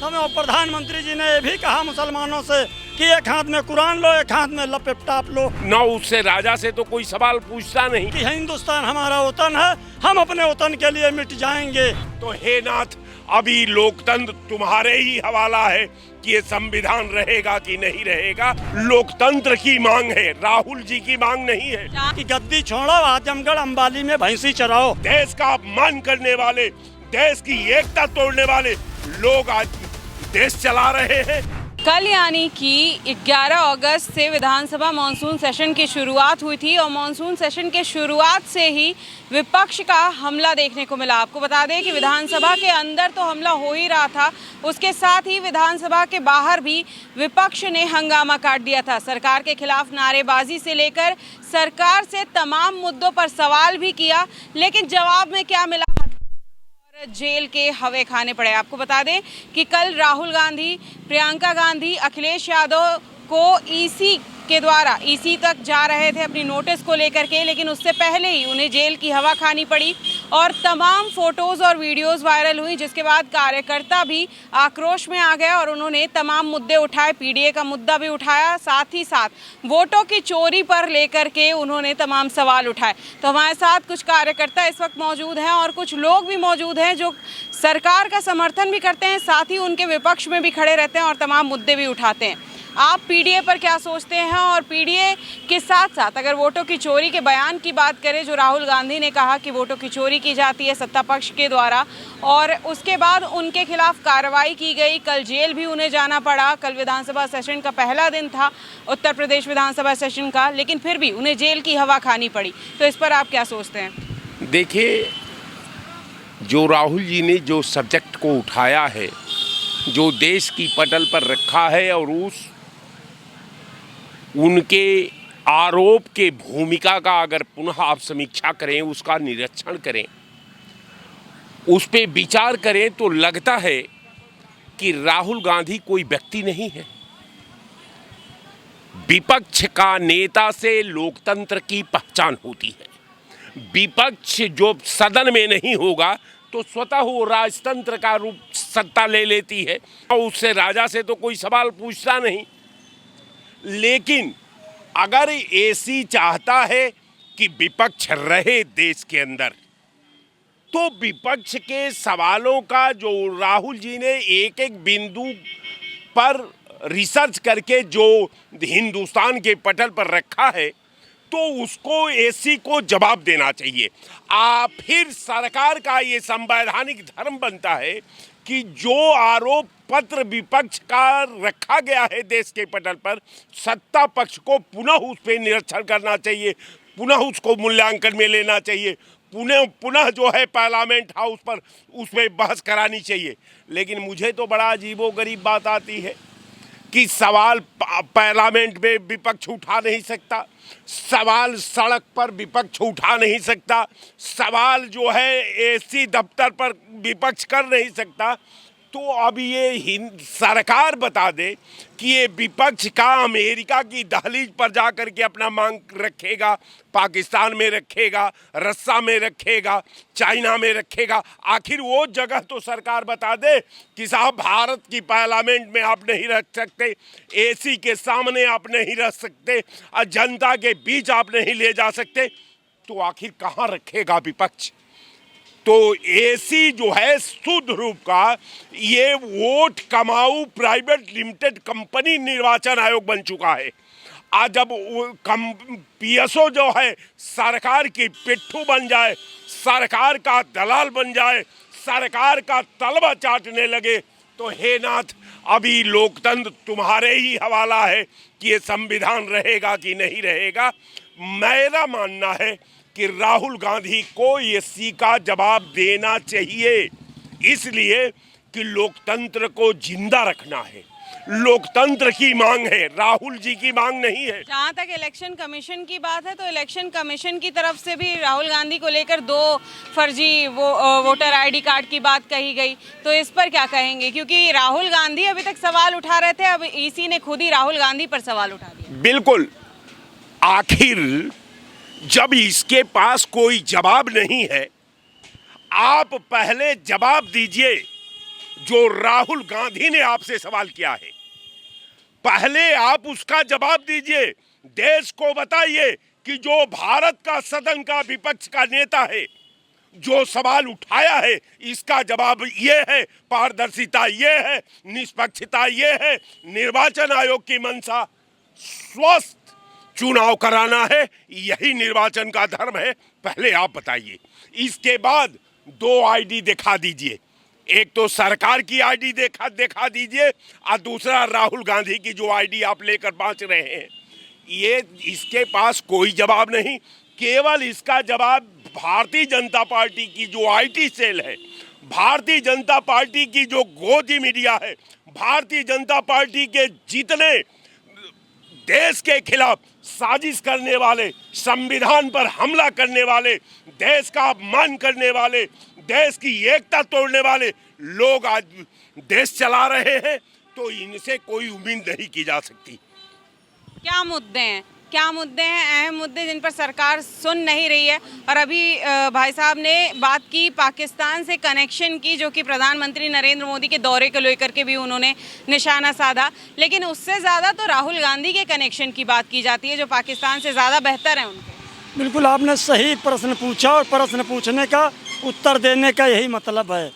समय प्रधानमंत्री जी ने ये भी कहा मुसलमानों से कि एक हाथ में कुरान लो, एक हाथ में लैपटॉप लो। न उससे राजा से तो कोई सवाल पूछता नहीं कि हिंदुस्तान हमारा वतन है, हम अपने वतन के लिए मिट जाएंगे। तो हे नाथ, अभी लोकतंत्र तुम्हारे ही हवाला है कि ये संविधान रहेगा कि नहीं रहेगा। लोकतंत्र की मांग है, राहुल जी की मांग नहीं है कि गद्दी छोड़ो, आजमगढ़ अंबाली में भैंसी चराओ। देश का अपमान करने वाले, देश की एकता तोड़ने वाले लोग आज देश चला रहे हैं। कल यानी कि 11 अगस्त से विधानसभा मॉनसून सेशन की शुरुआत हुई थी और मॉनसून सेशन के शुरुआत से ही विपक्ष का हमला देखने को मिला। आपको बता दें कि विधानसभा के अंदर तो हमला हो ही रहा था, उसके साथ ही विधानसभा के बाहर भी विपक्ष ने हंगामा काट दिया था। सरकार के खिलाफ नारेबाजी से लेकर सरकार से तमाम मुद्दों पर सवाल भी किया, लेकिन जवाब में क्या मिला, जेल के हवे खाने पड़े। आपको बता दें कि कल राहुल गांधी, प्रियंका गांधी, अखिलेश यादव को ईसी के द्वारा ईसी तक जा रहे थे अपनी नोटिस को लेकर के, लेकिन उससे पहले ही उन्हें जेल की हवा खानी पड़ी और तमाम फोटोज और वीडियोस वायरल हुई, जिसके बाद कार्यकर्ता भी आक्रोश में आ गया और उन्होंने तमाम मुद्दे उठाए। पीडीए का मुद्दा भी उठाया, साथ ही साथ वोटों की चोरी पर लेकर के उन्होंने तमाम सवाल उठाए। तो हमारे साथ कुछ कार्यकर्ता इस वक्त मौजूद हैं और कुछ लोग भी मौजूद हैं जो सरकार का समर्थन भी करते हैं, साथ ही उनके विपक्ष में भी खड़े रहते हैं और तमाम मुद्दे भी उठाते हैं। आप पीडीए पर क्या सोचते हैं? और पीडीए के साथ साथ अगर वोटों की चोरी के बयान की बात करें, जो राहुल गांधी ने कहा कि वोटों की चोरी की जाती है सत्ता पक्ष के द्वारा और उसके बाद उनके खिलाफ कार्रवाई की गई, कल जेल भी उन्हें जाना पड़ा। कल विधानसभा सेशन का पहला दिन था, उत्तर प्रदेश विधानसभा सेशन का, लेकिन फिर भी उन्हें जेल की हवा खानी पड़ी। तो इस पर आप क्या सोचते हैं? देखिए, जो राहुल जी ने जो सब्जेक्ट को उठाया है, जो देश की पटल पर रखा है और उनके आरोप के भूमिका का अगर पुनः आप समीक्षा करें, उसका निरीक्षण करें, उस पे विचार करें, तो लगता है कि राहुल गांधी कोई व्यक्ति नहीं है। विपक्ष का नेता से लोकतंत्र की पहचान होती है। विपक्ष जो सदन में नहीं होगा तो स्वतः वो राजतंत्र का रूप सत्ता ले लेती है और उससे राजा से तो कोई सवाल पूछता नहीं। लेकिन अगर ऐसी चाहता है कि विपक्ष रहे देश के अंदर, तो विपक्ष के सवालों का जो राहुल जी ने एक एक बिंदु पर रिसर्च करके जो हिंदुस्तान के पटल पर रखा है, तो उसको ऐसी को जवाब देना चाहिए। फिर सरकार का ये संवैधानिक धर्म बनता है कि जो आरोप पत्र विपक्ष का रखा गया है देश के पटल पर, सत्ता पक्ष को पुनः उस पर निरीक्षण करना चाहिए, पुनः उसको मूल्यांकन में लेना चाहिए, पुनः जो है पार्लियामेंट हाउस पर उसमें बहस करानी चाहिए। लेकिन मुझे तो बड़ा अजीबोगरीब बात आती है कि सवाल पार्लियामेंट में विपक्ष उठा नहीं सकता, सवाल सड़क पर विपक्ष उठा नहीं सकता, सवाल जो है एसी दफ्तर पर विपक्ष कर नहीं सकता। तो अब ये सरकार बता दे कि ये विपक्ष का अमेरिका की दहलीज पर जा कर के अपना मांग रखेगा, पाकिस्तान में रखेगा, रस्सा में रखेगा, चाइना में रखेगा। आखिर वो जगह तो सरकार बता दे कि साहब भारत की पार्लियामेंट में आप नहीं रख सकते, एसी के सामने आप नहीं रख सकते, जनता के बीच आप नहीं ले जा सकते, तो आखिर कहाँ रखेगा विपक्ष? तो एसी जो है शुद्ध रूप का ये वोट कमाऊ प्राइवेट लिमिटेड कंपनी निर्वाचन आयोग बन चुका है। आज जब पीएसओ जो है सरकार की पिट्ठू बन जाए, सरकार का दलाल बन जाए, सरकार का तलबा चाटने लगे, तो हे नाथ, अभी लोकतंत्र तुम्हारे ही हवाला है कि ये संविधान रहेगा कि नहीं रहेगा। मेरा मानना है कि राहुल गांधी को एसी का जवाब देना चाहिए, इसलिए कि लोकतंत्र को जिंदा रखना है। लोकतंत्र की मांग है, राहुल जी की मांग नहीं है। जहाँ तक इलेक्शन कमीशन की बात है, तो इलेक्शन कमीशन की तरफ से भी राहुल गांधी को लेकर 2 फर्जी वोटर आईडी कार्ड की बात कही गई, तो इस पर क्या कहेंगे? क्योंकि राहुल गांधी अभी तक सवाल उठा रहे थे, अब ईसी ने खुद ही राहुल गांधी पर सवाल उठा दिया। बिल्कुल, आखिर जब इसके पास कोई जवाब नहीं है, आप पहले जवाब दीजिए। जो राहुल गांधी ने आपसे सवाल किया है, पहले आप उसका जवाब दीजिए। देश को बताइए कि जो भारत का सदन का विपक्ष का नेता है, जो सवाल उठाया है, इसका जवाब ये है, पारदर्शिता ये है, निष्पक्षता ये है, निर्वाचन आयोग की मंशा स्वस्थ चुनाव कराना है, यही निर्वाचन का धर्म है। पहले आप बताइए। इसके बाद 2 आईडी दिखा दीजिए, एक तो सरकार की आईडी दिखा दीजिए और दूसरा राहुल गांधी की जो आईडी आप लेकर पहुंच रहे हैं। ये इसके पास कोई जवाब नहीं, केवल इसका जवाब भारतीय जनता पार्टी की जो आईटी सेल है, भारतीय जनता पार्टी की जो गोदी मीडिया है, भारतीय जनता पार्टी के जितने देश के खिलाफ साजिश करने वाले, संविधान पर हमला करने वाले, देश का अपमान करने वाले, देश की एकता तोड़ने वाले लोग आज देश चला रहे हैं, तो इनसे कोई उम्मीद नहीं की जा सकती। क्या मुद्दे हैं, क्या मुद्दे हैं अहम मुद्दे जिन पर सरकार सुन नहीं रही है? और अभी भाई साहब ने बात की पाकिस्तान से कनेक्शन की, जो कि प्रधानमंत्री नरेंद्र मोदी के दौरे को लेकर के भी उन्होंने निशाना साधा, लेकिन उससे ज़्यादा तो राहुल गांधी के कनेक्शन की बात की जाती है, जो पाकिस्तान से ज़्यादा बेहतर हैं उनके। बिल्कुल आपने सही प्रश्न पूछा और प्रश्न पूछने का उत्तर देने का यही मतलब है।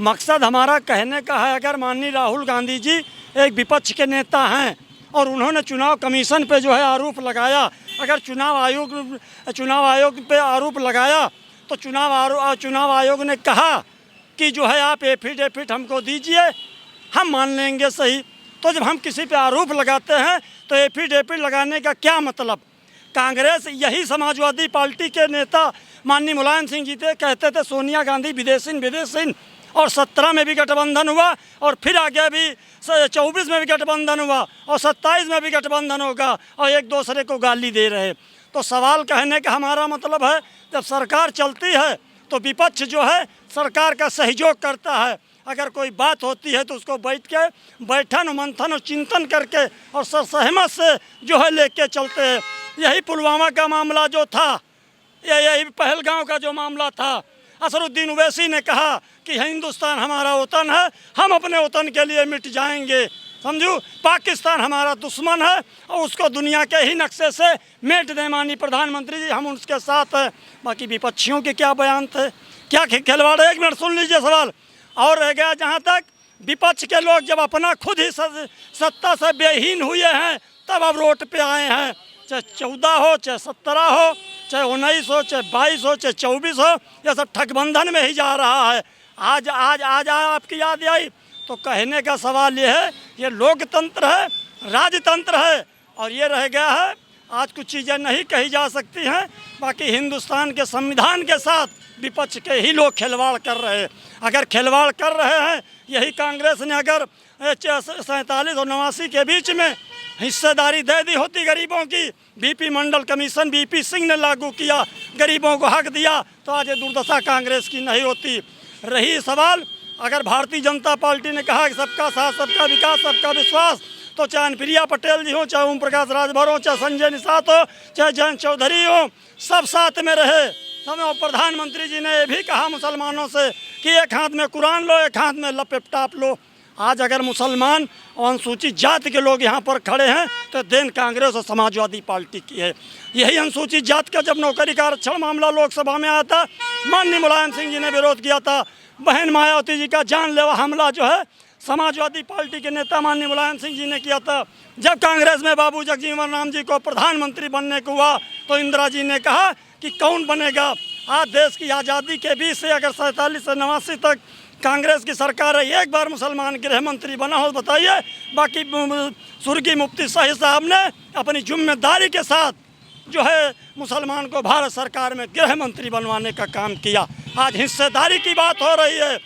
मकसद हमारा कहने का है, अगर माननीय राहुल गांधी जी एक विपक्ष के नेता हैं और उन्होंने चुनाव कमीशन पे जो है आरोप लगाया, अगर चुनाव आयोग पे आरोप लगाया तो चुनाव आयोग ने कहा कि जो है आप एफिडेविट हमको दीजिए, हम मान लेंगे सही। तो जब हम किसी पे आरोप लगाते हैं तो एफिडेविट लगाने का क्या मतलब? कांग्रेस, यही समाजवादी पार्टी के नेता माननीय मुलायम सिंह जी कहते थे सोनिया गांधी विदेशीन, और 17 में भी गठबंधन हुआ और फिर आगे भी 24 में भी गठबंधन हुआ और 27 में भी गठबंधन होगा, और एक दूसरे को गाली दे रहे। तो सवाल कहने का हमारा मतलब है, जब सरकार चलती है तो विपक्ष जो है सरकार का सहयोग करता है। अगर कोई बात होती है तो उसको बैठन मंथन और चिंतन करके और सहमत से जो है लेके चलते हैं। यही पुलवामा का मामला जो था, यही पहलगांव का जो मामला था, असरुद्दीन ओवैसी ने कहा कि हिंदुस्तान हमारा वतन है, हम अपने वतन के लिए मिट जाएंगे। समझो, पाकिस्तान हमारा दुश्मन है और उसको दुनिया के ही नक्शे से मिट दें माननीय प्रधानमंत्री जी, हम उसके साथ हैं। बाकी विपक्षियों के क्या बयान थे, क्या खिलवाड़ है? 1 मिनट सुन लीजिए सवाल। और रह गया जहाँ तक विपक्ष के लोग जब अपना खुद ही सत्ता से बेहीन हुए हैं तब अब रोड पे आए हैं, चाहे 14 हो, चाहे 17 हो, चाहे 19 हो, चाहे 22 हो, चाहे 24 हो, यह सब ठगबंधन में ही जा रहा है। आज आपकी याद आई तो कहने का सवाल ये है, ये लोकतंत्र है, राजतंत्र है, और ये रह गया है आज कुछ चीज़ें नहीं कही जा सकती हैं। बाकी हिंदुस्तान के संविधान के साथ विपक्ष के ही लोग खिलवाड़ कर रहे हैं। अगर खिलवाड़ कर रहे हैं, यही कांग्रेस ने अगर 47 और 89 के बीच में हिस्सेदारी दे दी होती गरीबों की, बीपी मंडल कमीशन बीपी सिंह ने लागू किया, गरीबों को हक दिया, तो आज ये दुर्दशा कांग्रेस की नहीं होती। रही सवाल, अगर भारतीय जनता पार्टी ने कहा कि सबका साथ, सबका विकास, सबका विश्वास, तो चाहे अनुप्रिया पटेल जी हो, चाहे ओम प्रकाश राजभर हो, चाहे संजय निषाद हो, चाहे जयंत चौधरी हो, सब साथ में रहे। और प्रधानमंत्री जी ने ये भी कहा मुसलमानों से कि एक हाथ में कुरान लो, एक हाथ में लैपटॉप लो। आज अगर मुसलमान और अनुसूचित जाति के लोग यहाँ पर खड़े हैं तो देन कांग्रेस और समाजवादी पार्टी की है। यही अनुसूचित जाति का जब नौकरी का आरक्षण मामला लोकसभा में आया था, माननीय मुलायम सिंह जी ने विरोध किया था। बहन मायावती जी का जानलेवा हमला जो है समाजवादी पार्टी के नेता माननीय मुलायम सिंह जी ने किया था। जब कांग्रेस में बाबू जगजीवन राम जी को प्रधानमंत्री बनने को हुआ तो इंदिरा जी ने कहा कि कौन बनेगा। आज देश की आज़ादी के बीच से अगर 47 से 89 तक कांग्रेस की सरकार है, एक बार मुसलमान गृह मंत्री बना हो बताइए। बाकी स्वर्गीय मुफ्ती शाही साहब ने अपनी जिम्मेदारी के साथ जो है मुसलमान को भारत सरकार में गृह मंत्री बनवाने का काम किया। आज हिस्सेदारी की बात हो रही है।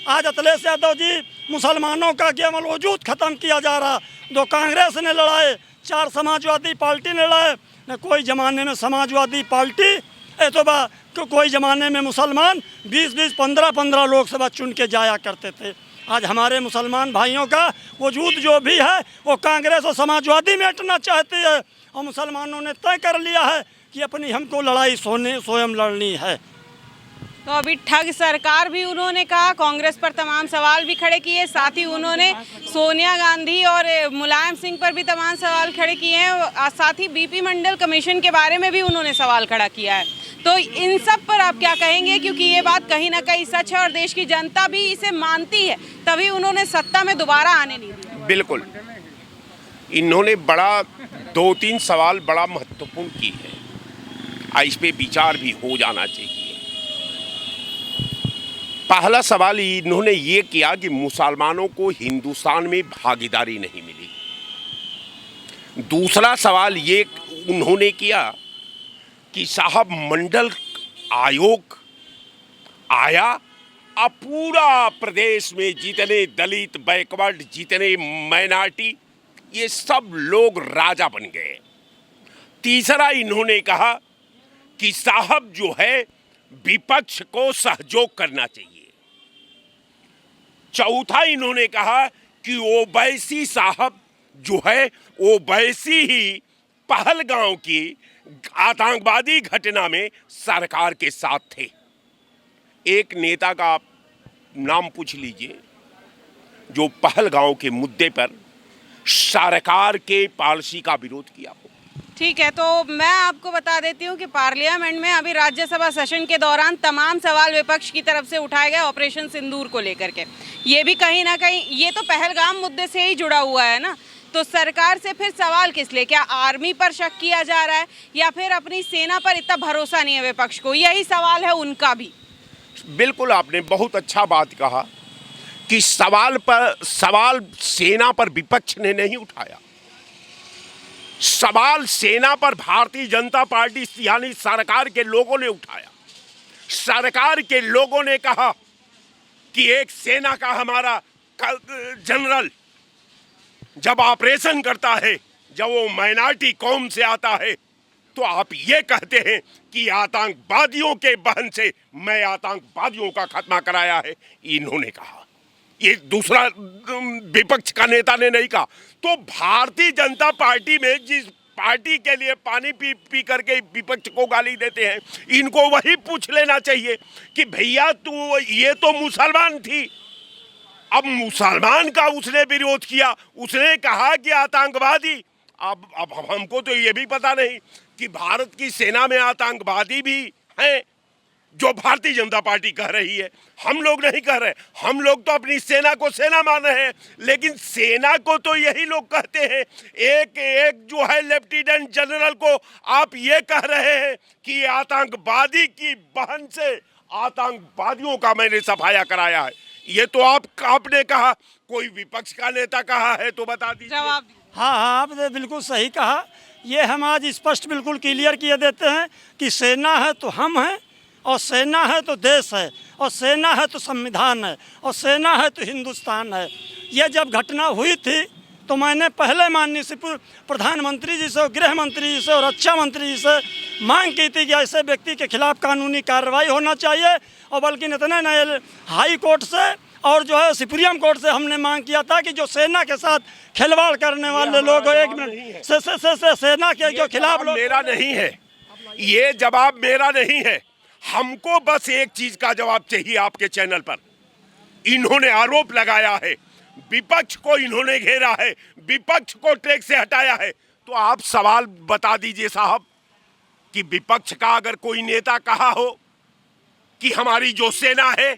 आज अखिलेश यादव जी मुसलमानों का केवल वजूद ख़त्म किया जा रहा। 2 कांग्रेस ने लड़ाए, 4 समाजवादी पार्टी ने लड़ाए। न कोई ज़माने में समाजवादी पार्टी तो कोई ज़माने में मुसलमान 20-20, 15-15 लोकसभा चुन के जाया करते थे। आज हमारे मुसलमान भाइयों का वजूद जो भी है वो कांग्रेस और समाजवादी में हटना चाहती है, और मुसलमानों ने तय कर लिया है कि अपनी हमको लड़ाई स्वयं लड़नी है। तो अभी ठग सरकार भी उन्होंने कहा, कांग्रेस पर तमाम सवाल भी खड़े किए, साथ ही उन्होंने सोनिया गांधी और मुलायम सिंह पर भी तमाम सवाल खड़े किए हैं, साथ ही बीपी मंडल कमीशन के बारे में भी उन्होंने सवाल खड़ा किया है। तो इन सब पर आप क्या कहेंगे, क्योंकि ये बात कहीं ना कहीं सच है और देश की जनता भी इसे मानती है, तभी उन्होंने सत्ता में दोबारा आने नहीं दिया। बिल्कुल, इन्होंने बड़ा 2-3 सवाल बड़ा महत्वपूर्ण किए हैं, इस पे विचार भी हो जाना चाहिए। पहला सवाल इन्होंने ये किया कि मुसलमानों को हिंदुस्तान में भागीदारी नहीं मिली। दूसरा सवाल ये उन्होंने किया कि साहब मंडल आयोग आया, अब पूरा प्रदेश में जितने दलित, बैकवर्ड, जितने माइनॉरिटी, ये सब लोग राजा बन गए। तीसरा इन्होंने कहा कि साहब जो है विपक्ष को सहयोग करना चाहिए। चौथा इन्होंने कहा कि ओवैसी साहब जो है ओवैसी ही पहलगांव की आतंकवादी घटना में सरकार के साथ थे। एक नेता का आप नाम पूछ लीजिए जो पहलगांव के मुद्दे पर सरकार के पॉलिसी का विरोध किया हो। ठीक है, तो मैं आपको बता देती हूँ कि पार्लियामेंट में अभी राज्यसभा सेशन के दौरान तमाम सवाल विपक्ष की तरफ से उठाए गए ऑपरेशन सिंदूर को लेकर के। ये भी कहीं ना कहीं ये तो पहलगाम मुद्दे से ही जुड़ा हुआ है ना, तो सरकार से फिर सवाल किस लिए? क्या आर्मी पर शक किया जा रहा है या फिर अपनी सेना पर इतना भरोसा नहीं है विपक्ष को? यही सवाल है उनका भी। बिल्कुल, आपने बहुत अच्छा बात कहा कि सवाल सेना पर विपक्ष ने नहीं उठाया, सवाल सेना पर भारतीय जनता पार्टी यानी सरकार के लोगों ने उठाया। सरकार के लोगों ने कहा कि एक सेना का हमारा जनरल जब ऑपरेशन करता है, जब वो माइनॉरिटी कौम से आता है, तो आप ये कहते हैं कि आतंकवादियों के बहन से मैं आतंकवादियों का खात्मा कराया है। इन्होंने कहा, ये दूसरा विपक्ष का नेता ने नहीं कहा। तो भारतीय जनता पार्टी में जिस पार्टी के लिए पानी पी पी करके विपक्ष को गाली देते हैं, इनको वही पूछ लेना चाहिए कि भैया तू ये तो मुसलमान थी, अब मुसलमान का उसने विरोध किया, उसने कहा कि आतंकवादी। अब हमको तो ये भी पता नहीं कि भारत की सेना में आतंकवादी भी हैं जो भारतीय जनता पार्टी कह रही है। हम लोग नहीं कह रहे, हम लोग तो अपनी सेना को सेना मान रहे हैं, लेकिन सेना को तो यही लोग कहते हैं। एक जो है लेफ्टिनेंट जनरल को आप ये कह रहे हैं कि आतंकवादी की बहन से आतंकवादियों का मैंने सफाया कराया है। ये तो आपने कहा, कोई विपक्ष का नेता कहा है तो बता दीजिए। जवाब हाँ हाँ, आपने बिल्कुल सही कहा। ये हम आज स्पष्ट बिल्कुल क्लियर किए देते हैं कि सेना है तो हम हैं, और सेना है तो देश है, और सेना है तो संविधान है, और सेना है तो हिंदुस्तान है। ये जब घटना हुई थी तो मैंने पहले माननीय से प्रधानमंत्री जी से, गृह मंत्री जी से और रक्षा मंत्री जी से मांग की थी कि ऐसे व्यक्ति के खिलाफ कानूनी कार्रवाई होना चाहिए। और बल्कि इतने नए हाई कोर्ट से और जो है सुप्रीम कोर्ट से हमने मांग किया था कि जो सेना के साथ खिलवाड़ करने वाले लोग, एक मिनट से सेना के जो खिलाफ लोग, मेरा नहीं है ये जवाब, मेरा नहीं है। हमको बस एक चीज का जवाब चाहिए आपके चैनल पर। इन्होंने आरोप लगाया है, विपक्ष को इन्होंने घेरा है, विपक्ष को ट्रैक से हटाया है, तो आप सवाल बता दीजिए साहब कि विपक्ष का अगर कोई नेता कहा हो कि हमारी जो सेना है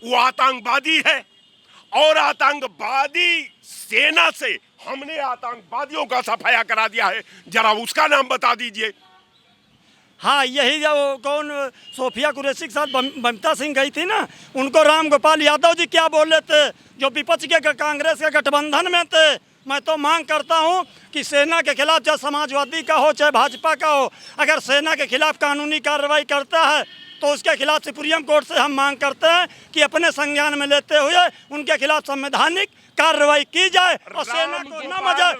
वो आतंकवादी है और आतंकवादी सेना से हमने आतंकवादियों का सफाया करा दिया है, जरा उसका नाम बता दीजिए। हाँ, यही जो कौन सोफिया कुरैशी के साथ बमता सिंह गई थी ना, उनको राम गोपाल यादव जी क्या बोले थे जो विपक्ष के कांग्रेस के गठबंधन में थे। मैं तो मांग करता हूं कि सेना के खिलाफ, चाहे समाजवादी का हो चाहे भाजपा का हो, अगर सेना के खिलाफ कानूनी कार्रवाई करता है तो उसके खिलाफ सुप्रीम कोर्ट से हम मांग करते हैं कि अपने संज्ञान में लेते हुए उनके खिलाफ संवैधानिक कार्रवाई की जाए और सेना को न मजाक,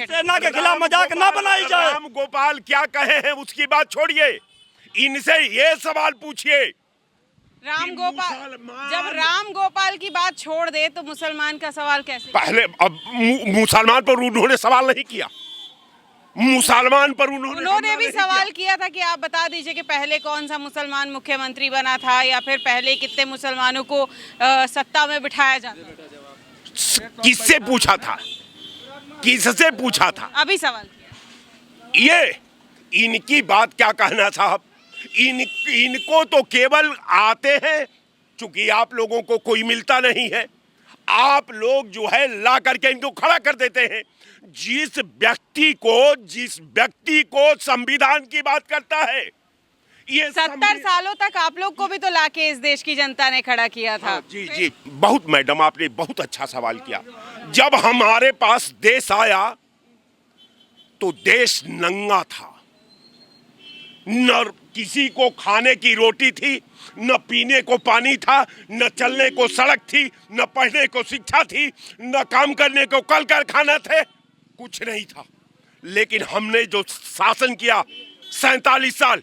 सेना के खिलाफ मजाक न बनाई जाए। राम गोपाल क्या कहे हैं उसकी बात छोड़िए, इनसे ये सवाल पूछिए। राम गोपाल, जब राम गोपाल की बात छोड़ दे तो मुसलमान का सवाल कैसे? पहले अब मुसलमान पर उन्होंने सवाल नहीं किया, मुसलमान पर उन्होंने उन्होंने भी हमला नहीं सवाल किया था कि आप बता दीजिए कि पहले कौन सा मुसलमान मुख्यमंत्री बना था या फिर पहले कितने मुसलमानों को सत्ता में बिठाया जाता था। किया। किससे पूछा था? किससे पूछा था? अभी सवाल किया। ये इनकी बात क्या कहना साहब, इनको तो केवल आते हैं, चूंकि आप लोगों को कोई मिलता नहीं है, आप लोग जो है ला करके इनको खड़ा कर देते हैं। जिस व्यक्ति को संविधान की बात करता है, ये 70 सालों तक आप लोग को भी तो लाके इस देश की जनता ने खड़ा किया था। जी जी, बहुत मैडम आपने बहुत अच्छा सवाल किया। जब हमारे पास देश आया तो देश नंगा था, न किसी को खाने की रोटी थी, न पीने को पानी था, न चलने को सड़क थी, न पढ़ने को शिक्षा थी, न काम करने को कल कारखाना थे, कुछ नहीं था। लेकिन हमने जो शासन किया 47 साल,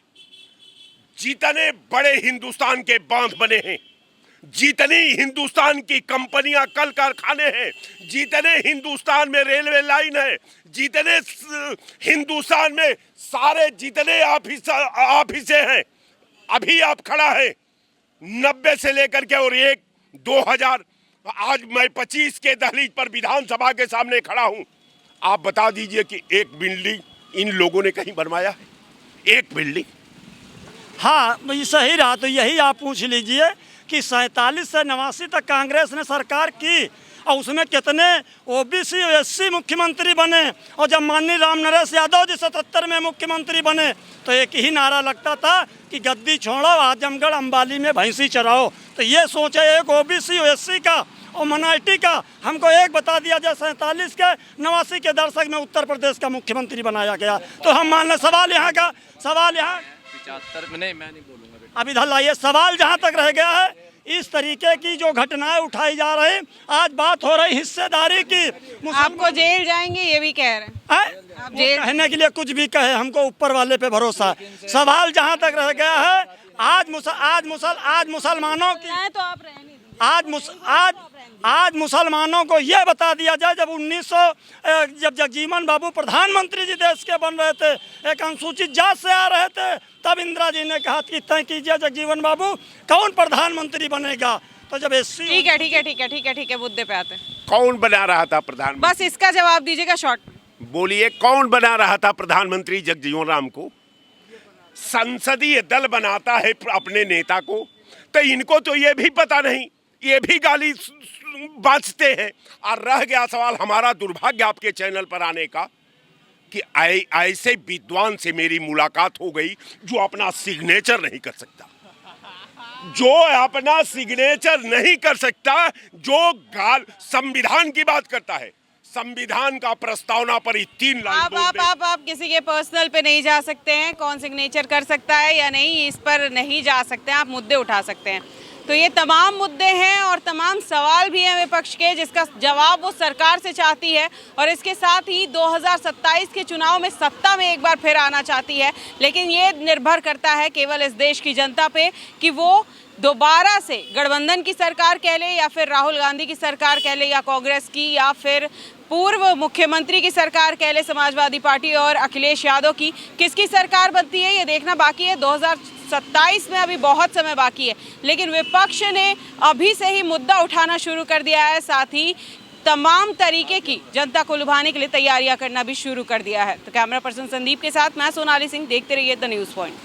जितने बड़े हिंदुस्तान के बांध बने हैं, जितनी हिंदुस्तान की कंपनियां कल कारखाने हैं, जितने हिंदुस्तान में रेलवे लाइन है, जितने हिंदुस्तान में सारे जितने ऑफिसे हैं, अभी आप खड़ा है 90 से लेकर के और 2000, आज मैं 25 के दहलीज पर विधानसभा के सामने खड़ा हूं। आप बता दीजिए कि एक बिल्डिंग इन लोगों ने कहीं बनवाया? एक बिल्डिंग? हाँ, ये सही रहा। तो यही आप पूछ लीजिए कि 47 से 89 तक कांग्रेस ने सरकार की और उसमें कितने ओबीसी और एससी मुख्यमंत्री बने, और जब माननीय राम नरेश यादव जी 77 में मुख्यमंत्री बने तो एक ही नारा लगता था कि गद्दी छोड़ो, आजमगढ़ अंबाली में भैंसी चराओ। तो ये सोचे एक ओबीसी और एससी का और माइनॉरिटी का हमको एक बता दिया जाए 47 के 89 के दशक में उत्तर प्रदेश का मुख्यमंत्री बनाया गया, तो हम मान लें सवाल यहाँ का, सवाल यहाँ 75 में नहीं, मैं नहीं बोलूँगा बेटा। अब इधर लाइए, सवाल जहाँ तक रह गया है इस तरीके की जो घटनाएं उठाई जा रही। आज बात हो रही हिस्सेदारी की, आपको जेल जाएंगे ये भी कह रहे हैं। आप कहने के लिए कुछ भी कहे, हमको ऊपर वाले पे भरोसा है। सवाल जहाँ तक रह गया है, आज मुसलमानों की, तो आप रहने दीजिए। आज मुसलमानों को यह बता दिया जाए, जब 1900 जब जगजीवन बाबू प्रधानमंत्री जी देश के बन रहे थे, एक अनुसूचित जाति से आ रहे थे, तब इंदिरा जी ने कहा कि तय कीजिए जगजीवन बाबू कौन प्रधानमंत्री बनेगा। तो जब एससी, ठीक है, मुद्दे पे आते हैं। कौन बना रहा था प्रधानमंत्री? बस इसका जवाब दीजिएगा शॉर्ट। बोलिए, कौन बना रहा था प्रधानमंत्री जगजीवन राम को? संसदीय दल बनाता है अपने नेता को, तो इनको तो ये भी पता नहीं, ये भी गाली बाजते हैं। और रह गया सवाल, हमारा दुर्भाग्य आपके चैनल पर आने का कि ऐसे विद्वान से मेरी मुलाकात हो गई जो अपना सिग्नेचर नहीं कर सकता, जो संविधान की बात करता है, संविधान का प्रस्तावना पर ही 3 लाइन बोल दे। आप किसी के पर्सनल पे नहीं जा सकते हैं, कौन सिग्नेचर कर सकता है या नहीं, इस पर नहीं जा सकते हैं। आप मुद्दे उठा सकते हैं। तो ये तमाम मुद्दे हैं और तमाम सवाल भी हैं विपक्ष के, जिसका जवाब वो सरकार से चाहती है और इसके साथ ही 2027 के चुनाव में सत्ता में एक बार फिर आना चाहती है। लेकिन ये निर्भर करता है केवल इस देश की जनता पे कि वो दोबारा से गठबंधन की सरकार कह ले या फिर राहुल गांधी की सरकार कह ले या कांग्रेस की या फिर पूर्व मुख्यमंत्री की सरकार कह ले समाजवादी पार्टी और अखिलेश यादव की, किसकी सरकार बनती है ये देखना बाकी है। 2027 में अभी बहुत समय बाकी है, लेकिन विपक्ष ने अभी से ही मुद्दा उठाना शुरू कर दिया है, साथ ही तमाम तरीके की जनता को लुभाने के लिए तैयारियां करना भी शुरू कर दिया है। तो कैमरा पर्सन संदीप के साथ मैं सोनाली सिंह, देखते रहिए द न्यूज़ पॉइंट।